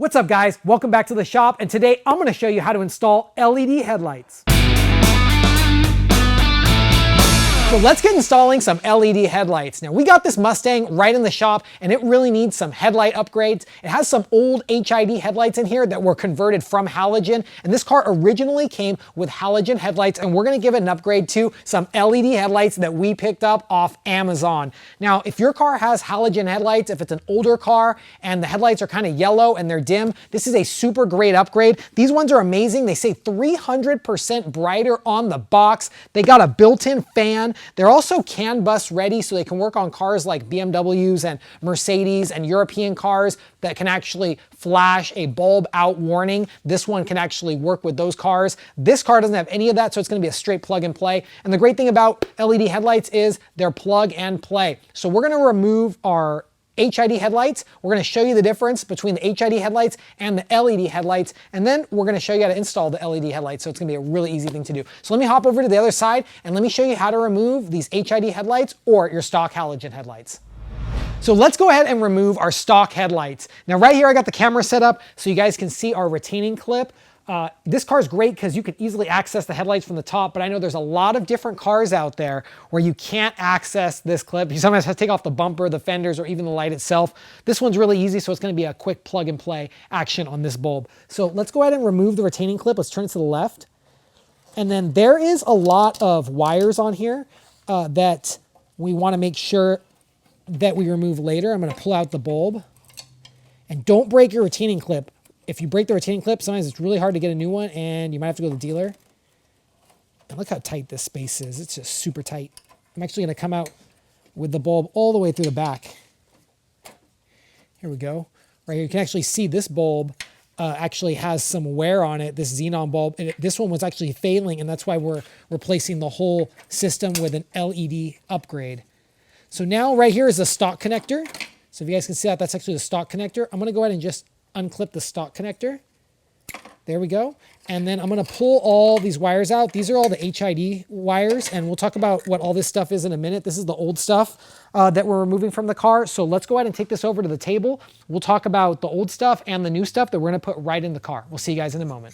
What's up guys, welcome back to the shop, and today I'm going to show you how to install LED headlights. So let's get installing some LED headlights. Now we got this Mustang right in the shop and it really needs some headlight upgrades. It has some old HID headlights in here that were converted from halogen, and this car originally came with halogen headlights, and we're gonna give it an upgrade to some LED headlights that we picked up off Amazon. Now, if your car has halogen headlights, if it's an older car and the headlights are kind of yellow and they're dim, this is a super great upgrade. These ones are amazing. They say 300% brighter on the box. They got a built-in fan. They're also CAN bus ready, so they can work on cars like BMWs and Mercedes and European cars that can actually flash a bulb out warning. This one can actually work with those cars. This car doesn't have any of that, so it's gonna be a straight plug and play. And the great thing about LED headlights is they're plug and play. So we're gonna remove our HID headlights. We're going to show you the difference between the HID headlights and the LED headlights, and then we're going to show you how to install the LED headlights, so it's going to be a really easy thing to do. So let me hop over to the other side and let me show you how to remove these HID headlights or your stock halogen headlights. So let's go ahead and remove our stock headlights. Now right here I got the camera set up so you guys can see our retaining clip. This car is great because you can easily access the headlights from the top, but I know there's a lot of different cars out there where you can't access this clip. You sometimes have to take off the bumper, the fenders, or even the light itself. This one's really easy, so it's going to be a quick plug and play action on this bulb. So let's go ahead and remove the retaining clip. Let's turn it to the left. And then there is a lot of wires on here that we want to make sure that we remove later. I'm going to pull out the bulb. And don't break your retaining clip. If you break the retaining clip, sometimes it's really hard to get a new one and you might have to go to the dealer. And look how tight this space is. It's just super tight. I'm actually going to come out with the bulb all the way through the back. Here we go. Right here, you can actually see this bulb actually has some wear on it, this xenon bulb. And this one was actually failing, and that's why we're replacing the whole system with an LED upgrade. So now right here is the stock connector. So if you guys can see that, that's actually the stock connector. I'm going to go ahead and just unclip the stock connector. There we go. And then I'm going to pull all these wires out. These are all the HID wires, and we'll talk about what all this stuff is in a minute. This is the old stuff that we're removing from the car. So let's go ahead and take this over to the table. We'll talk about the old stuff and the new stuff that we're going to put right in the car. We'll see you guys in a moment.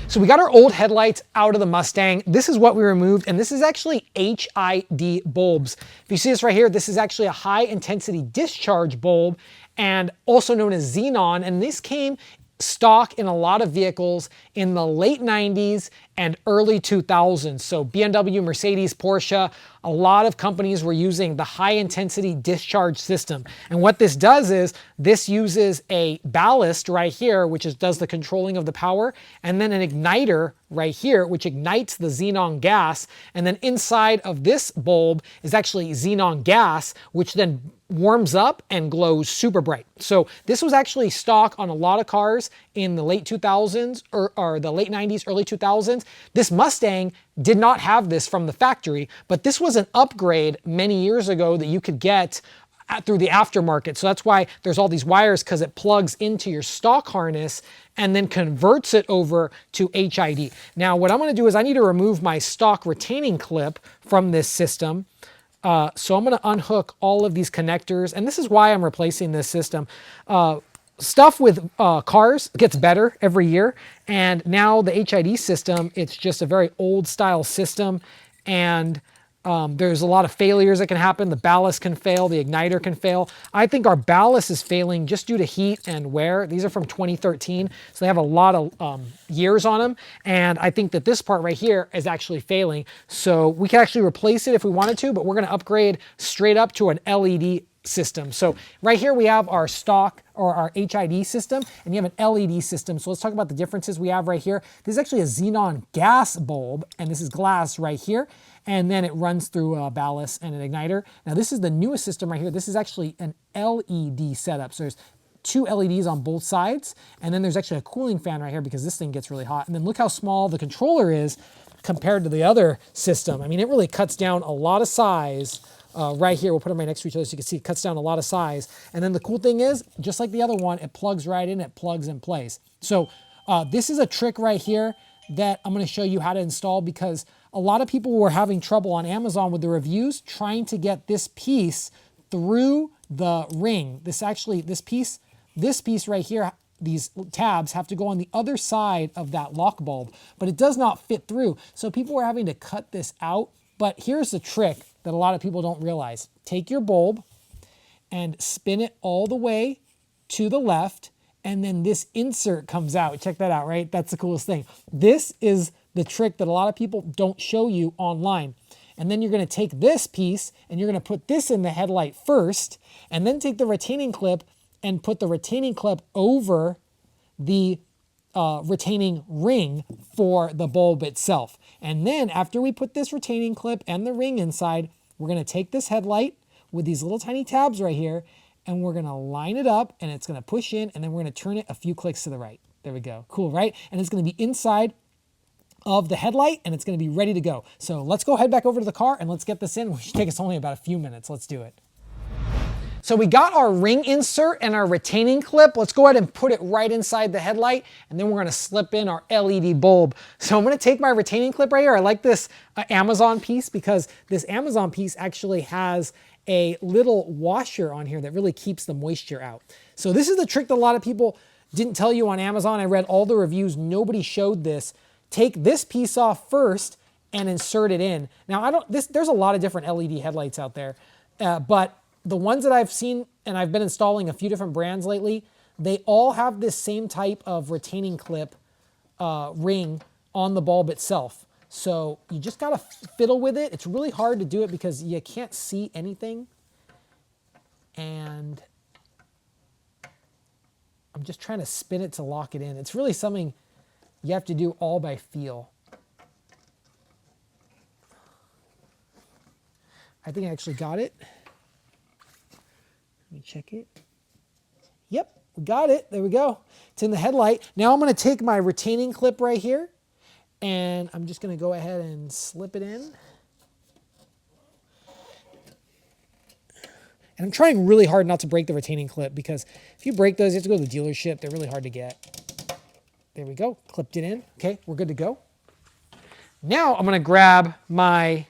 So we got our old headlights out of the Mustang. This is what we removed, and this is actually HID bulbs. If you see this right here, this is actually a high intensity discharge bulb, and also known as xenon, and this came stock in a lot of vehicles in the late 90s and early 2000s. So BMW, Mercedes, Porsche, a lot of companies were using the high intensity discharge system. And what this does is this uses a ballast right here, which does the controlling of the power, and then an igniter right here, which ignites the xenon gas. And then inside of this bulb is actually xenon gas, which then warms up and glows super bright. So this was actually stock on a lot of cars in the late 2000s or the late 90s, early 2000s. This Mustang did not have this from the factory, but this was an upgrade many years ago that you could get through the aftermarket. So that's why there's all these wires, because it plugs into your stock harness and then converts it over to HID. Now what I'm going to do is I need to remove my stock retaining clip from this system. So I'm going to unhook all of these connectors, and this is why I'm replacing this system. Stuff with cars gets better every year, and now the HID system, it's just a very old style system, and there's a lot of failures that can happen. The ballast can fail, the igniter can fail. I think our ballast is failing just due to heat and wear. These are from 2013, so they have a lot of years on them, and I think that this part right here is actually failing. So we can actually replace it if we wanted to, but we're going to upgrade straight up to an LED system. So right here we have our stock or our HID system, and you have an LED system. So let's talk about the differences we have right here. This is actually a xenon gas bulb, and this is glass right here. And then it runs through a ballast and an igniter. Now this is the newest system right here. This is actually an LED setup. So there's two LEDs on both sides, and then there's actually a cooling fan right here because this thing gets really hot. And then look how small the controller is compared to the other system. I mean, it really cuts down a lot of size. Right here, we'll put them right next to each other so you can see it cuts down a lot of size. And then the cool thing is, just like the other one, it plugs right in, it plugs in place. So this is a trick right here that I'm going to show you how to install, because a lot of people were having trouble on Amazon with the reviews trying to get this piece through the ring. This piece right here these tabs have to go on the other side of that lock bulb, but it does not fit through. So people were having to cut this out. But here's the trick that a lot of people don't realize. Take your bulb and spin it all the way to the left, and then this insert comes out. Check that out, right? That's the coolest thing. This is the trick that a lot of people don't show you online. And then you're going to take this piece and you're going to put this in the headlight first, and then take the retaining clip and put the retaining clip over the retaining ring for the bulb itself. And then after we put this retaining clip and the ring inside, we're going to take this headlight with these little tiny tabs right here, and we're going to line it up, and it's going to push in, and then we're going to turn it a few clicks to the right. There we go. Cool, right? And it's going to be inside of the headlight, and it's going to be ready to go. So let's go head back over to the car and let's get this in. It should take us only about a few minutes. Let's do it. So we got our ring insert and our retaining clip. Let's go ahead and put it right inside the headlight, and then we're going to slip in our LED bulb. So I'm going to take my retaining clip right here. I like this Amazon piece because this Amazon piece actually has a little washer on here that really keeps the moisture out. So this is the trick that a lot of people didn't tell you on Amazon. I read all the reviews. Nobody showed this. Take this piece off first and insert it in. Now, there's a lot of different LED headlights out there, but the ones that I've seen, and I've been installing a few different brands lately, they all have this same type of retaining clip ring on the bulb itself. So you just gotta fiddle with it. It's really hard to do it because you can't see anything. And I'm just trying to spin it to lock it in. It's really something you have to do all by feel. I think I actually got it. Let me check it. Yep, we got it. There we go. It's in the headlight. Now I'm going to take my retaining clip right here, and I'm just going to go ahead and slip it in. And I'm trying really hard not to break the retaining clip, because if you break those, you have to go to the dealership. They're really hard to get. There we go. Clipped it in. Okay, we're good to go. Now I'm going to grab my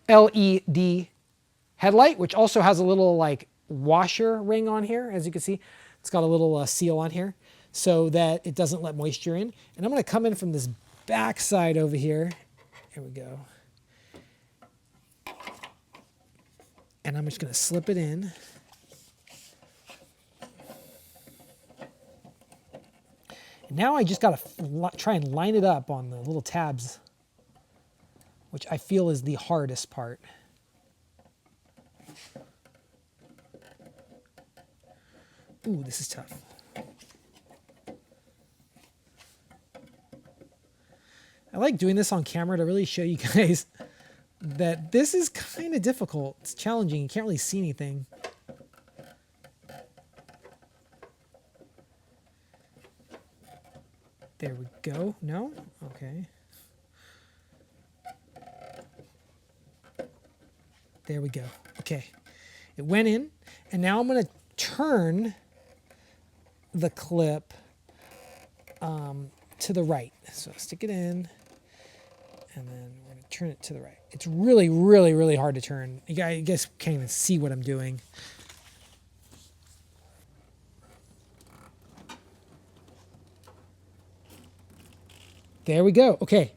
LED headlight, which also has a little like washer ring on here. As you can see, it's got a little seal on here so that it doesn't let moisture in. And I'm going to come in from this back side over here. Here we go. And I'm just going to slip it in. And now I just got to try and line it up on the little tabs, which I feel is the hardest part. Ooh, this is tough. I like doing this on camera to really show you guys that this is kind of difficult. It's challenging. You can't really see anything. There we go. No? Okay. There we go. Okay. It went in, and now I'm going to turn the clip to the right. So stick it in, and then we're going to turn it to the right. It's really, really, really hard to turn. You guys can't even see what I'm doing. There we go. Okay.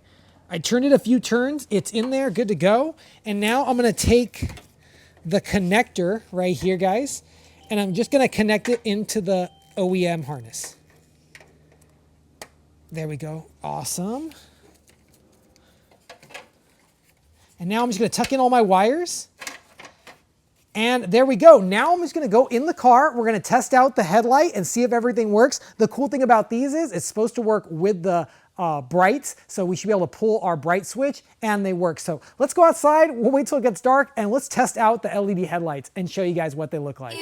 I turned it a few turns. It's in there, good to go. And now I'm going to take the connector right here, guys, and I'm just going to connect it into the OEM harness. There we go. Awesome. And now I'm just going to tuck in all my wires. And there we go. Now I'm just going to go in the car. We're going to test out the headlight and see if everything works. The cool thing about these is it's supposed to work with the brights, so we should be able to pull our bright switch, and they work. So let's go outside. We'll wait till it gets dark, and let's test out the LED headlights and show you guys what they look like.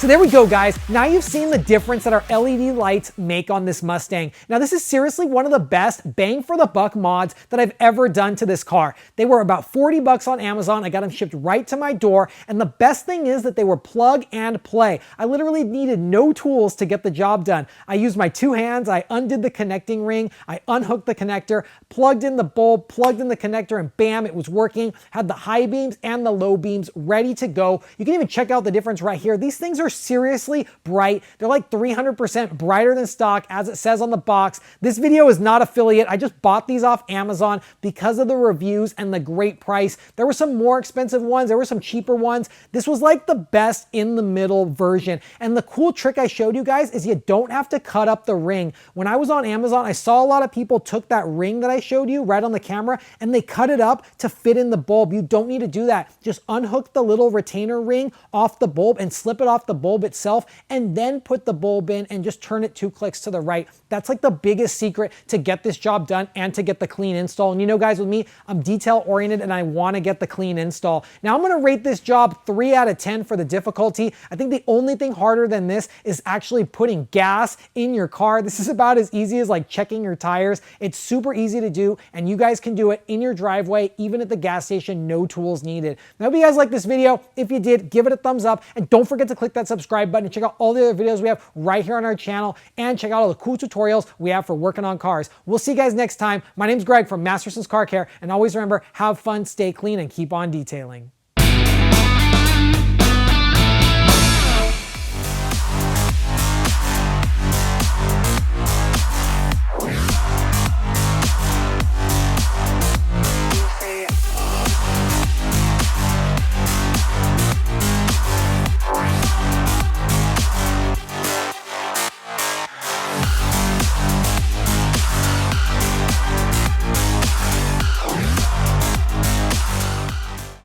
So there we go, guys. Now you've seen the difference that our LED lights make on this Mustang. Now this is seriously one of the best bang for the buck mods that I've ever done to this car. They were about 40 bucks on Amazon. I got them shipped right to my door. And the best thing is that they were plug and play. I literally needed no tools to get the job done. I used my two hands. I undid the connecting ring. I unhooked the connector, plugged in the bulb, plugged in the connector, and bam, it was working. Had the high beams and the low beams ready to go. You can even check out the difference right here. These things are seriously bright. They're like 300% brighter than stock, as it says on the box. This video is not affiliate. I just bought these off Amazon because of the reviews and the great price. There were some more expensive ones. There were some cheaper ones. This was like the best in the middle version. And the cool trick I showed you guys is you don't have to cut up the ring. When I was on Amazon, I saw a lot of people took that ring that I showed you right on the camera and they cut it up to fit in the bulb. You don't need to do that. Just unhook the little retainer ring off the bulb and slip it off the bulb itself, and then put the bulb in and just turn it 2 clicks to the right. That's like the biggest secret to get this job done and to get the clean install. And you know, guys, with me, I'm detail oriented and I want to get the clean install. Now I'm going to rate this job 3 out of 10 for the difficulty. I think the only thing harder than this is actually putting gas in your car. This is about as easy as like checking your tires. It's super easy to do, and you guys can do it in your driveway, even at the gas station, no tools needed. I hope you guys liked this video. If you did, give it a thumbs up, and don't forget to click that subscribe button and check out all the other videos we have right here on our channel, and check out all the cool tutorials we have for working on cars. We'll see you guys next time. My name's Greg from Masterson's Car Care, and always remember, have fun, stay clean, and keep on detailing.